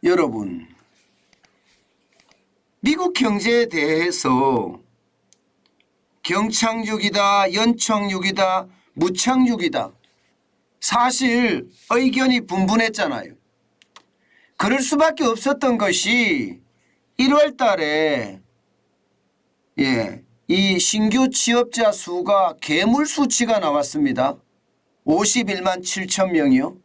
여러분, 미국 경제에 대해서 경착륙이다, 연착륙이다, 무착륙이다, 사실 의견이 분분했잖아요. 그럴 수밖에 없었던 것이 1월 달에 이 신규 취업자 수가 괴물 수치가 나왔습니다. 51만 7천 명이요.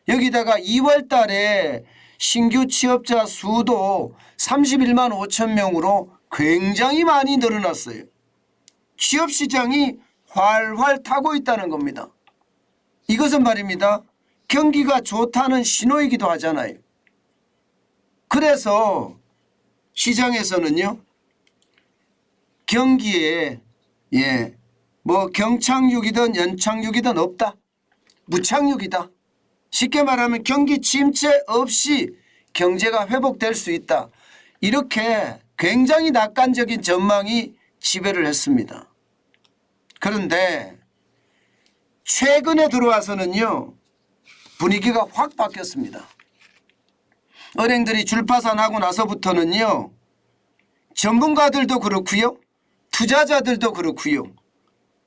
여기다가 2월 달에 신규 취업자 수도 31만 5천 명으로 굉장히 많이 늘어났어요. 취업시장이 활활 타고 있다는 겁니다. 이것은 말입니다. 경기가 좋다는 신호이기도 하잖아요. 그래서 시장에서는요, 경기에 뭐 경착륙이든 연착륙이든 없다, 무착륙이다. 쉽게 말하면 경기 침체 없이 경제가 회복될 수 있다. 이렇게 굉장히 낙관적인 전망이 지배를 했습니다. 그런데 최근에 들어와서는요, 분위기가 확 바뀌었습니다. 은행들이 줄파산하고 나서부터는요, 전문가들도 그렇고요, 투자자들도 그렇고요,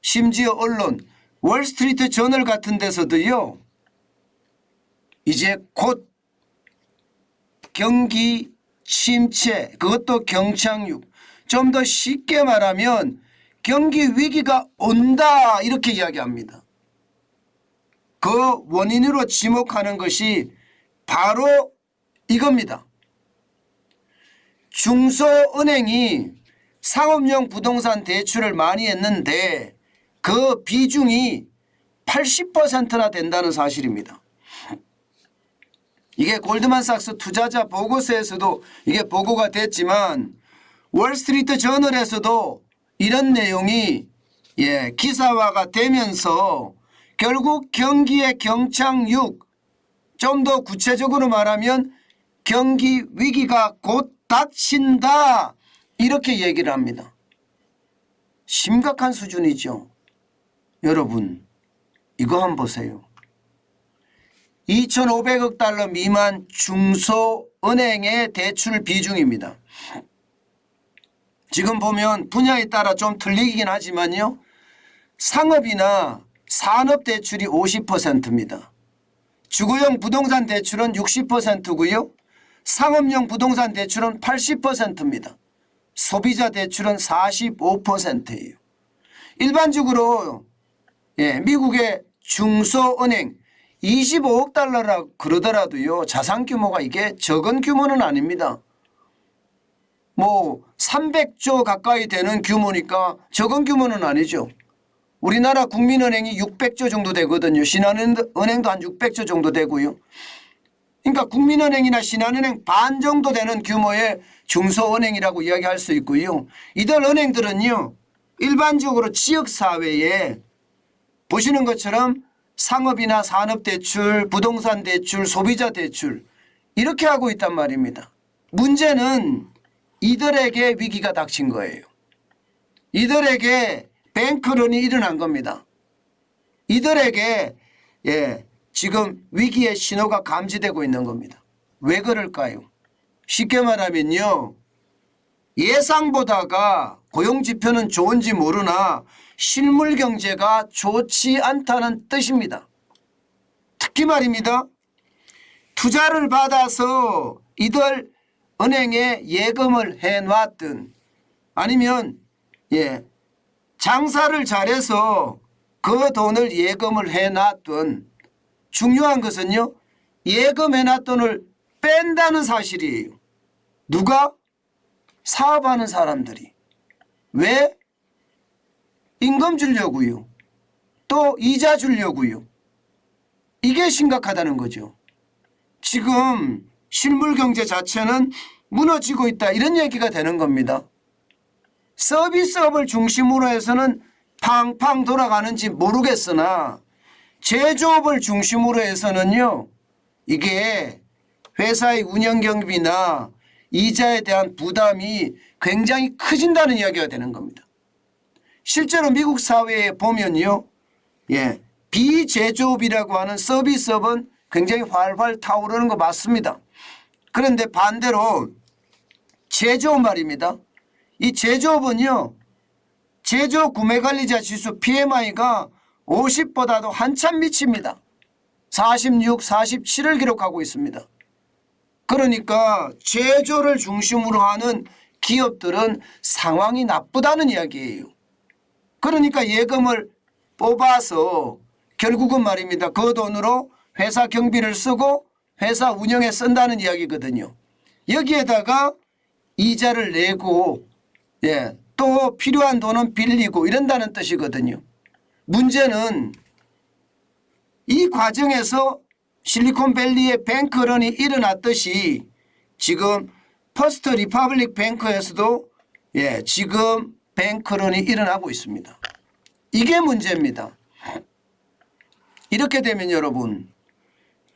심지어 언론, 월스트리트 저널 같은 데서도요, 이제 곧 경기 침체, 그것도 경착륙, 좀 더 쉽게 말하면 경기 위기가 온다, 이렇게 이야기합니다. 그 원인으로 지목하는 것이 바로 이겁니다. 중소은행이 상업용 부동산 대출을 많이 했는데 그 비중이 80%나 된다는 사실입니다. 이게 골드만삭스 투자자 보고서에서도 이게 보고가 됐지만 월스트리트 저널에서도 이런 내용이 기사화가 되면서 결국 경기의 경착륙, 좀 더 구체적으로 말하면 경기 위기가 곧 닥친다, 이렇게 얘기를 합니다. 심각한 수준이죠. 여러분, 이거 한번 보세요. 2,500억 달러 미만 중소은행의 대출 비중입니다. 지금 보면 분야에 따라 좀 틀리긴 하지만요, 상업이나 산업 대출이 50%입니다. 주거용 부동산 대출은 60%고요. 상업용 부동산 대출은 80%입니다. 소비자 대출은 45%예요. 일반적으로 미국의 중소은행 25억 달러라 그러더라도요, 자산 규모가 이게 적은 규모는 아닙니다. 뭐 300조 가까이 되는 규모니까 적은 규모는 아니죠. 우리나라 국민은행이 600조 정도 되거든요. 신한은행도 한 600조 정도 되고요. 그러니까 국민은행이나 신한은행 반 정도 되는 규모의 중소은행이라고 이야기할 수 있고요. 이들 은행들은요, 일반적으로 지역사회에 보시는 것처럼 상업이나 산업대출, 부동산 대출, 소비자 대출 이렇게 하고 있단 말입니다. 문제는 이들에게 위기가 닥친 거예요. 이들에게 뱅크런이 일어난 겁니다. 이들에게 지금 위기의 신호가 감지되고 있는 겁니다. 왜 그럴까요? 쉽게 말하면요, 예상보다가 고용지표는 좋은지 모르나 실물 경제가 좋지 않다는 뜻입니다. 특히 말입니다, 투자를 받아서 이들 은행에 예금을 해놨든 아니면 장사를 잘해서 그 돈을 예금을 해놨든 중요한 것은요, 예금해놨 돈을 뺀다는 사실이에요. 누가? 사업하는 사람들이. 왜? 임금 주려고요. 또 이자 주려고요. 이게 심각하다는 거죠. 지금 실물 경제 자체는 무너지고 있다, 이런 얘기가 되는 겁니다. 서비스업을 중심으로 해서는 팡팡 돌아가는지 모르겠으나 제조업을 중심으로 해서는요, 이게 회사의 운영경비나 이자에 대한 부담이 굉장히 커진다는 이야기가 되는 겁니다. 실제로 미국 사회에 보면요, 비제조업이라고 하는 서비스업은 굉장히 활활 타오르는 거 맞습니다. 그런데 반대로 제조업 말입니다. 이 제조업은요. 제조업 구매관리자 지수 PMI가 50보다도 한참 미칩니다. 46, 47을 기록하고 있습니다. 그러니까 제조를 중심으로 하는 기업들은 상황이 나쁘다는 이야기예요. 그러니까 예금을 뽑아서 결국은 말입니다. 그 돈으로 회사 경비를 쓰고 회사 운영에 쓴다는 이야기거든요. 여기에다가 이자를 내고 또 필요한 돈은 빌리고 이런다는 뜻이거든요. 문제는 이 과정에서 실리콘밸리의 뱅크런이 일어났듯이 지금 퍼스트 리퍼블릭 뱅크에서도 지금 뱅크런이 일어나고 있습니다. 이게 문제입니다. 이렇게 되면 여러분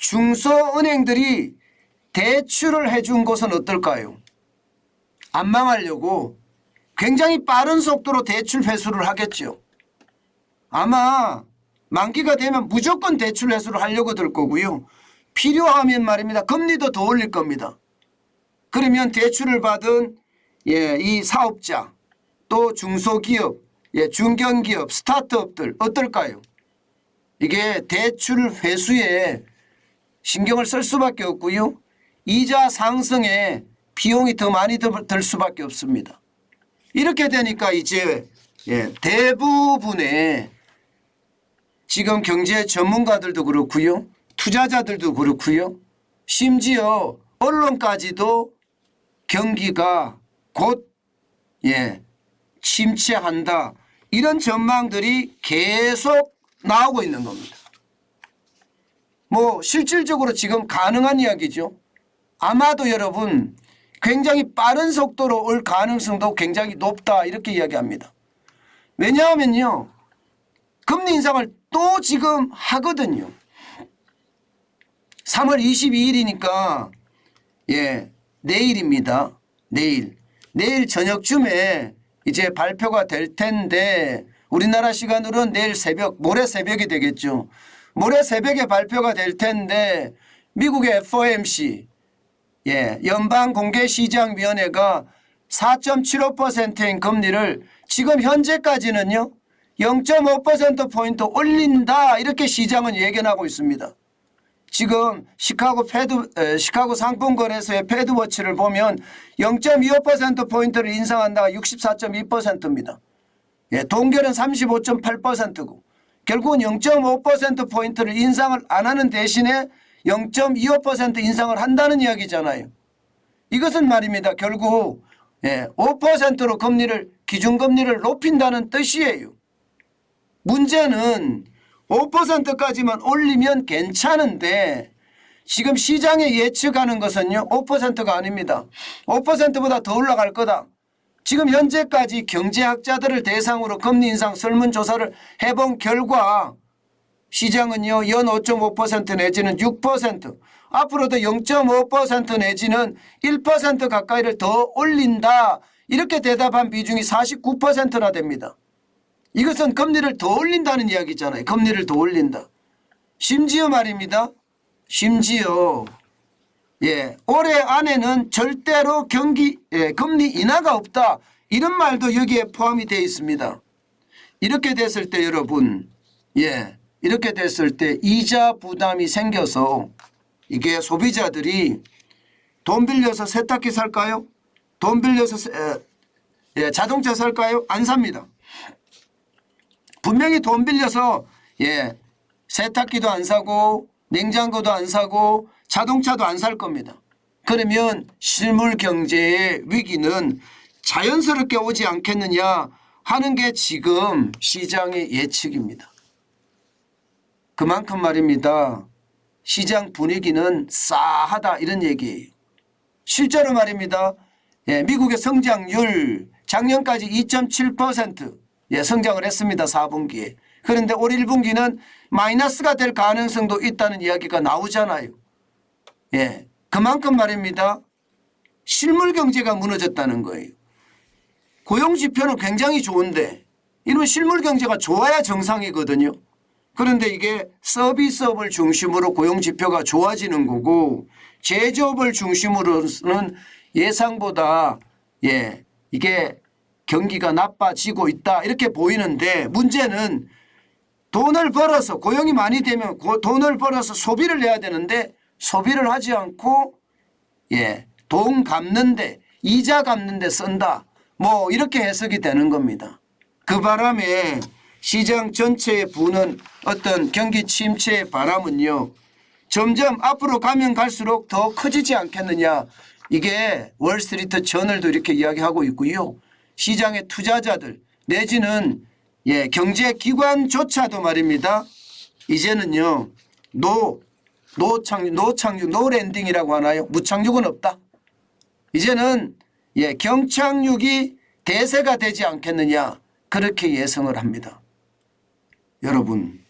중소은행들이 대출을 해준 것은 어떨까요? 안 망하려고 굉장히 빠른 속도로 대출 회수를 하겠죠. 아마 만기가 되면 무조건 대출 회수를 하려고 들 거고요. 필요하면 말입니다. 금리도 더 올릴 겁니다. 그러면 대출을 받은 이 사업자 또 중소기업, 중견기업, 스타트업들 어떨까요? 이게 대출 회수에 신경을 쓸 수밖에 없고요. 이자 상승에 비용이 더 많이 들 수밖에 없습니다. 이렇게 되니까 이제 대부분의 지금 경제 전문가들도 그렇고요. 투자자들도 그렇고요. 심지어 언론까지도 경기가 곧 침체한다. 이런 전망들이 계속 나오고 있는 겁니다. 뭐 실질적으로 지금 가능한 이야기죠. 아마도 여러분 굉장히 빠른 속도로 올 가능성도 굉장히 높다 이렇게 이야기합니다. 왜냐하면요. 금리 인상을 또 지금 하거든요. 3월 22일이니까 내일입니다. 내일 저녁쯤에 이제 발표가 될 텐데 우리나라 시간으로는 내일 새벽, 모레 새벽이 되겠죠. 모레 새벽에 발표가 될 텐데 미국의 FOMC 연방공개시장위원회가 4.75%인 금리를 지금 현재까지는요 0.5%포인트 올린다 이렇게 시장은 예견하고 있습니다. 지금 시카고 상품거래소의 패드워치를 보면 0.25%포인트를 인상한다가 64.2%입니다. 동결은 35.8%고 결국은 0.5%포인트를 인상을 안 하는 대신에 0.25% 인상을 한다는 이야기잖아요. 이것은 말입니다. 결국 5%로 기준금리를 높인다는 뜻이에요. 문제는 5%까지만 올리면 괜찮은데 지금 시장에 예측하는 것은요 5%가 아닙니다. 5%보다 더 올라갈 거다. 지금 현재까지 경제학자들을 대상으로 금리 인상 설문조사를 해본 결과 시장은요 연 5.5% 내지는 6% 앞으로도 0.5% 내지는 1% 가까이를 더 올린다. 이렇게 대답한 비중이 49%나 됩니다. 이것은 금리를 더 올린다는 이야기잖아요. 금리를 더 올린다. 심지어 말입니다. 심지어 올해 안에는 절대로 금리 인하가 없다. 이런 말도 여기에 포함이 되어 있습니다. 이렇게 됐을 때 여러분 이렇게 됐을 때 이자 부담이 생겨서 이게 소비자들이 돈 빌려서 세탁기 살까요? 돈 빌려서 자동차 살까요? 안 삽니다. 분명히 돈 빌려서 세탁기도 안 사고 냉장고도 안 사고 자동차도 안 살 겁니다. 그러면 실물 경제의 위기는 자연스럽게 오지 않겠느냐 하는 게 지금 시장의 예측입니다. 그만큼 말입니다. 시장 분위기는 싸하다 이런 얘기예요. 실제로 말입니다. 미국의 성장률 작년까지 2.7% 성장을 했습니다. 4분기에. 그런데 올 1분기는 마이너스가 될 가능성도 있다는 이야기가 나오잖아요. 그만큼 말입니다. 실물 경제가 무너졌다는 거예요. 고용지표는 굉장히 좋은데 이런 실물 경제가 좋아야 정상이거든요. 그런데 이게 서비스업을 중심으로 고용지표가 좋아지는 거고 제조업을 중심으로는 예상보다 이게 경기가 나빠지고 있다 이렇게 보이는데 문제는 돈을 벌어서 고용이 많이 되면 돈을 벌어서 소비를 해야 되는데 소비를 하지 않고 돈 갚는데 이자 갚는데 쓴다. 뭐 이렇게 해석이 되는 겁니다. 그 바람에 시장 전체에 부는 어떤 경기 침체의 바람은요. 점점 앞으로 가면 갈수록 더 커지지 않겠느냐. 이게 월스트리트 저널도 이렇게 이야기하고 있고요. 시장의 투자자들 내지는 경제기관조차도 말입니다. 이제는요. 노랜딩이라고 하나요? 무착륙은 없다. 이제는 경착륙이 대세가 되지 않겠느냐. 그렇게 예상을 합니다. 여러분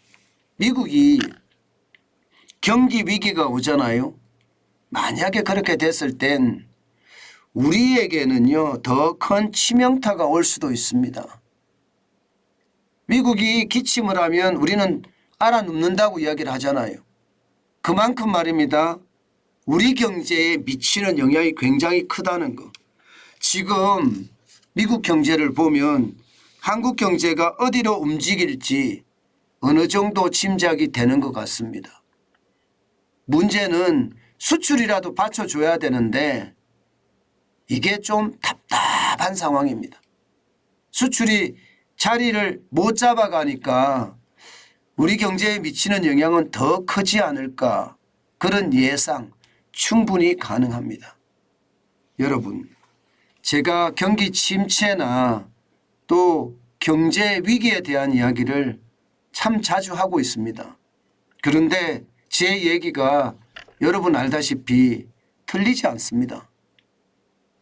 미국이 경기 위기가 오잖아요. 만약에 그렇게 됐을 땐 우리에게는요 더 큰 치명타가 올 수도 있습니다. 미국이 기침을 하면 우리는 알아눕는다고 이야기를 하잖아요. 그만큼 말입니다. 우리 경제에 미치는 영향이 굉장히 크다는 거. 지금 미국 경제를 보면 한국 경제가 어디로 움직일지 어느 정도 짐작이 되는 것 같습니다. 문제는 수출이라도 받쳐줘야 되는데 이게 좀 답답한 상황입니다. 수출이 자리를 못 잡아가니까 우리 경제에 미치는 영향은 더 크지 않을까 그런 예상 충분히 가능합니다. 여러분 제가 경기 침체나 또 경제 위기에 대한 이야기를 참 자주 하고 있습니다. 그런데 제 얘기가 여러분 알다시피 틀리지 않습니다.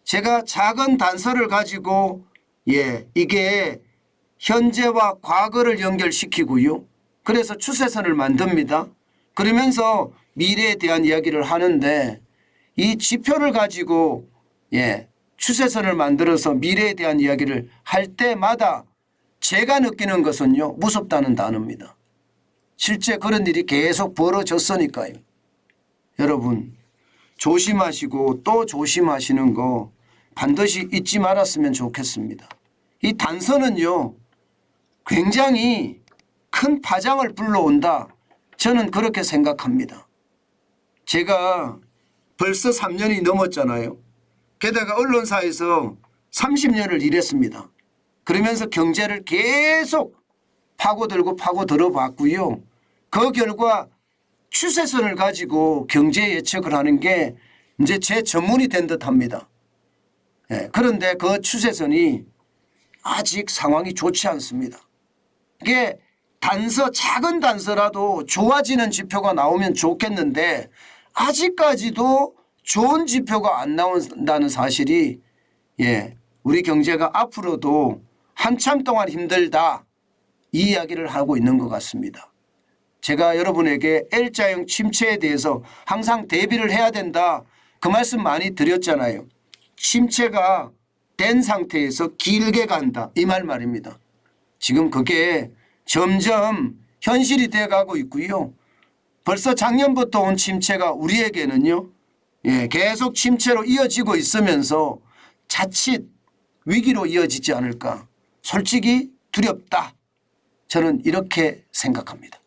제가 작은 단서를 가지고 이게 현재와 과거를 연결시키고요. 그래서 추세선을 만듭니다. 그러면서 미래에 대한 이야기를 하는데 이 지표를 가지고 추세선을 만들어서 미래에 대한 이야기를 할 때마다 제가 느끼는 것은요. 무섭다는 단어입니다. 실제 그런 일이 계속 벌어졌으니까요. 여러분 조심하시고 또 조심하시는 거 반드시 잊지 말았으면 좋겠습니다. 이 단서는요. 굉장히 큰 파장을 불러온다. 저는 그렇게 생각합니다. 제가 벌써 3년이 넘었잖아요. 게다가 언론사에서 30년을 일했습니다. 그러면서 경제를 계속 파고들어 봤고요. 그 결과 추세선을 가지고 경제 예측을 하는 게 이제 제 전문이 된 듯합니다. 그런데 그 추세선이 아직 상황이 좋지 않습니다. 이게 작은 단서라도 좋아지는 지표가 나오면 좋겠는데 아직까지도 좋은 지표가 안 나온다는 사실이 우리 경제가 앞으로도 한참 동안 힘들다 이 이야기를 하고 있는 것 같습니다. 제가 여러분에게 L자형 침체에 대해서 항상 대비를 해야 된다 그 말씀 많이 드렸잖아요. 침체가 된 상태에서 길게 간다 이 말입니다. 지금 그게 점점 현실이 돼가고 있고요. 벌써 작년부터 온 침체가 우리에게는요. 계속 침체로 이어지고 있으면서 자칫 위기로 이어지지 않을까. 솔직히 두렵다. 저는 이렇게 생각합니다.